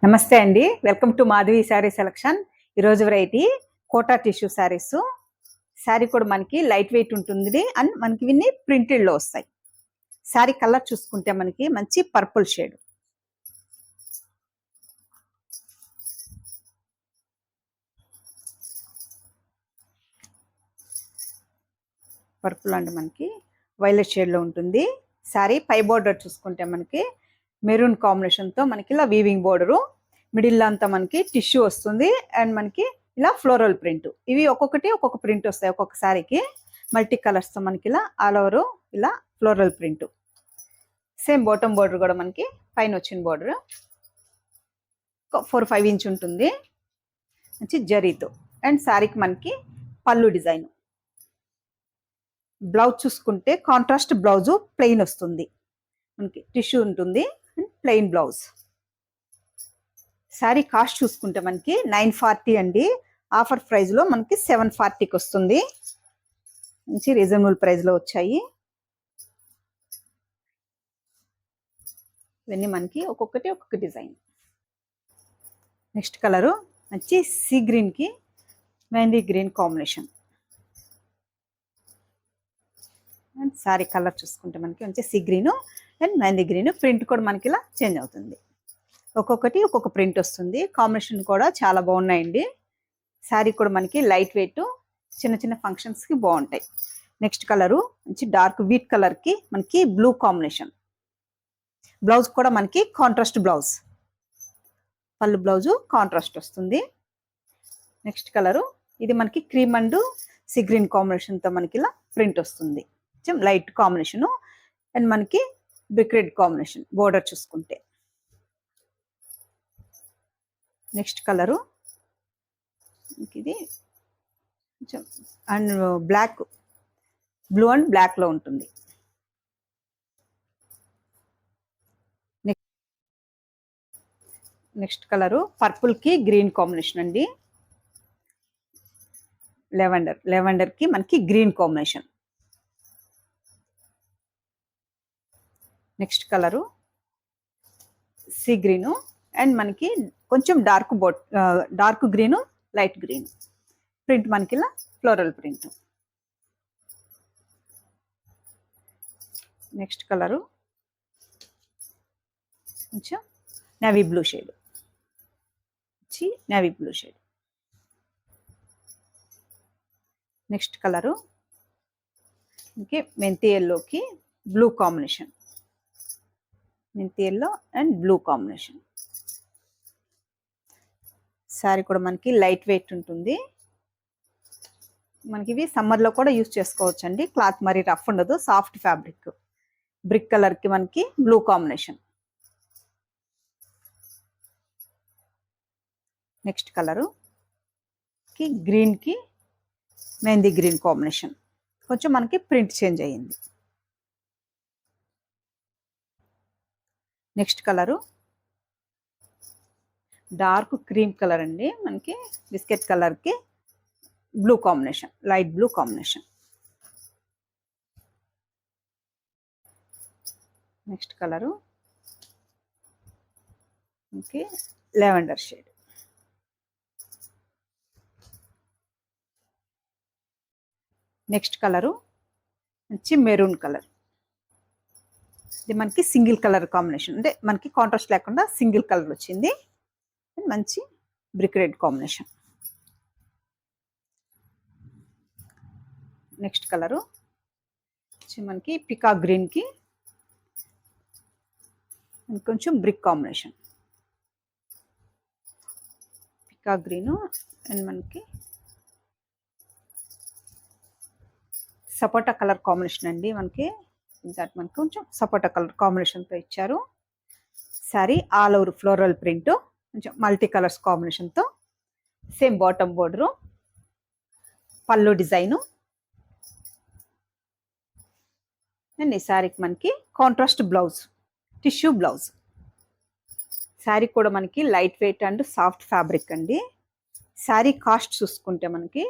నమస్తే అండి, welcome to Madhavi sari selection. ఈరోజు వెరైటీ కోటా టిష్యూ శారీస్. శారీ కూడా మనకి లైట్ వెయిట్ ఉంటుంది అండ్ మనకి ఇవన్నీ ప్రింటెడ్లో వస్తాయి. శారీ కలర్ చూసుకుంటే మనకి మంచి పర్పుల్ షేడ్. పర్పుల్ అండ్ మనకి వైలెట్ షేడ్లో ఉంటుంది. శారీ పై బోర్డర్ చూసుకుంటే మనకి మెరూన్ కాంబినేషన్తో మనకి ఇలా వీవింగ్ బోర్డరు, మిడిల్ అంతా మనకి టిష్యూ వస్తుంది అండ్ మనకి ఇలా ఫ్లోరల్ ప్రింట్. ఇవి ఒక్కొక్కటి ఒక్కొక్క ప్రింట్ వస్తాయి. ఒక్కొక్క శారీకి మల్టీ కలర్స్తో మనకి ఇలా ఆల్ ఓవర్ ఇలా floral print. Same bottom border కూడా మనకి పైన వచ్చిన బోర్డర్ 4-5 ఇంచ్ ఉంటుంది మంచి జరీతో. అండ్ శారీకి మనకి పళ్ళు డిజైన్. బ్లౌజ్ చూసుకుంటే కాంట్రాస్ట్ బ్లౌజు ప్లెయిన్ వస్తుంది, మనకి టిష్యూ ఉంటుంది and plain blouse. Sari cost చూసుకుంటే మనకి 940 అండి. ఆఫర్ ప్రైస్లో మనకి 740కి వస్తుంది. మంచి రీజనబుల్ ప్రైస్లో వచ్చాయి. ఇవన్నీ మనకి ఒక్కొక్కటి ఒక్కొక్క డిజైన్. నెక్స్ట్ కలరు మంచి సీ గ్రీన్కి mehndi green combination. And sari colour చూసుకుంటే మనకి మంచి sea green and mehndi green. Print కూడా మనకి ఇలా చేంజ్ అవుతుంది. ఒక్కొక్కటి ఒక్కొక్క ప్రింట్ వస్తుంది. కాంబినేషన్ కూడా చాలా బాగున్నాయండి. శారీ కూడా మనకి లైట్ వెయిట్, చిన్న చిన్న ఫంక్షన్స్కి బాగుంటాయి. నెక్స్ట్ కలరు మంచి డార్క్ వీట్ కలర్కి మనకి బ్లూ కాంబినేషన్. బ్లౌజ్ కూడా మనకి కాంట్రాస్ట్ బ్లౌజ్, పళ్ళు బ్లౌజు కాంట్రాస్ట్ వస్తుంది. నెక్స్ట్ కలరు ఇది మనకి క్రీమ్ అండ్ సీ గ్రీన్ కాంబినేషన్తో మనకి ఇలా ప్రింట్ వస్తుంది. లైట్ కాంబినేషను అండ్ మనకి బ్రిక్ రెడ్ కాంబినేషన్ బోర్డర్ చూసుకుంటే. నెక్స్ట్ కలరు ఇది అండ్ బ్లాక్, బ్లూ అండ్ బ్లాక్లో ఉంటుంది. నెక్స్ట్ కలరు పర్పుల్కి గ్రీన్ కాంబినేషన్ అండి. లెవెండర్కి మనకి green combination. Next colour sea green and మనకి కొంచెం dark green, light green. Print మనకి ఇలా ఫ్లోరల్ ప్రింట్. నెక్స్ట్ కలరు కొంచెం navy blue shade, navy blue shade. Next colour ఇంకే మెంతి ఎల్లోకి బ్లూ కాంబినేషన్. మెంతి yellow and blue combination. Sari కూడా మనకి లైట్ వెయిట్ ఉంటుంది. మనకి ఇవి సమ్మర్లో కూడా యూజ్ చేసుకోవచ్చు అండి. క్లాత్ మరి రఫ్ ఉండదు, సాఫ్ట్ ఫ్యాబ్రిక్. బ్రిక్ కలర్కి మనకి బ్లూ కాంబినేషన్. నెక్స్ట్ కలరు గ్రీన్కి మెహందీ గ్రీన్ కాంబినేషన్. కొంచెం మనకి ప్రింట్ చేంజ్ అయ్యింది. Next colour dark cream colour అండి, మనకి బిస్కెట్ కలర్కి blue combination, light blue combination. Next colour మనకి లెవెండర్ షేడ్. నెక్స్ట్ కలరు మంచి మెరూన్ కలర్. ఇది మనకి సింగిల్ కలర్ కాంబినేషన్, అంటే మనకి కాంట్రాస్ట్ లేకుండా సింగిల్ కలర్ వచ్చింది. మంచి brick red combination. Next colour మనకి పికాక్ గ్రీన్కి కొంచెం brick combination. Peacock green and మనకి సపోటా కలర్ కాంబినేషన్ అండి. మనకి కొంచెం సపోటా కలర్ కాంబినేషన్తో ఇచ్చారు. Sari all over floral print, కొంచెం మల్టీ కలర్స్ కాంబినేషన్తో. సేమ్ బాటమ్ బోర్డరు, పళ్ళు డిజైను అండ్ ఈ శారీకి మనకి contrast blouse, tissue blouse. Sari కూడా మనకి light weight and soft fabric అండి. శారీ కాస్ట్ చూసుకుంటే మనకి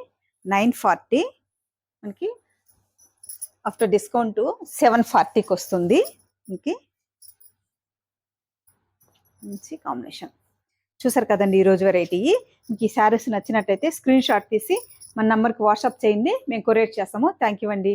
940, మనకి ఆఫ్టర్ డిస్కౌంట్ 740కి వస్తుంది. మనకి మంచి కాంబినేషన్. చూసారు కదండి ఈరోజు వెరైటీ. మీకు ఈ శారీస్ నచ్చినట్టయితే స్క్రీన్ షాట్ తీసి మన నంబర్కి వాట్సాప్ చేయండి, మేము కొరియర్ చేస్తాము. థ్యాంక్ యూ అండి.